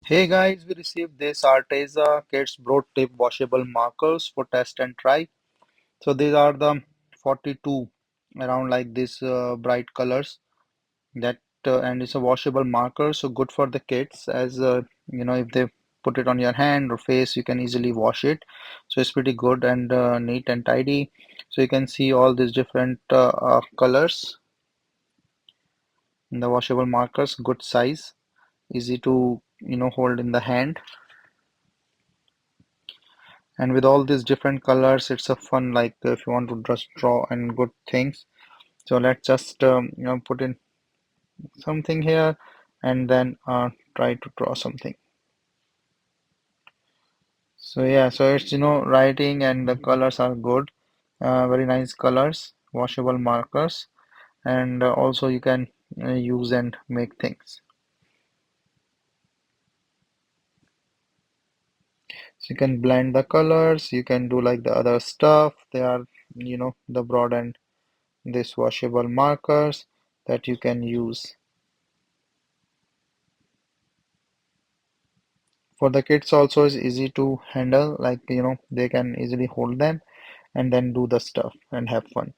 Hey guys, we received this ARTEZA Kids Broad Tip Washable Markers for test and try. So these are the 42 around like this bright colors that and it's a washable marker, so good for the kids as if they put it on your hand or face, you can easily wash it. So it's pretty good and neat and tidy. So you can see all these different colors in the washable markers, good size, easy to hold in the hand. And with all these different colors, it's a fun like if you want to just draw and good things. So let's just put in something here and then try to draw something. So yeah, so it's writing and the colors are good, very nice colors, washable markers, and also you can use and make things. So you can blend the colors, you can do like the other stuff. They are the broad and this washable markers that you can use. For the kids also is easy to handle, like they can easily hold them and then do the stuff and have fun.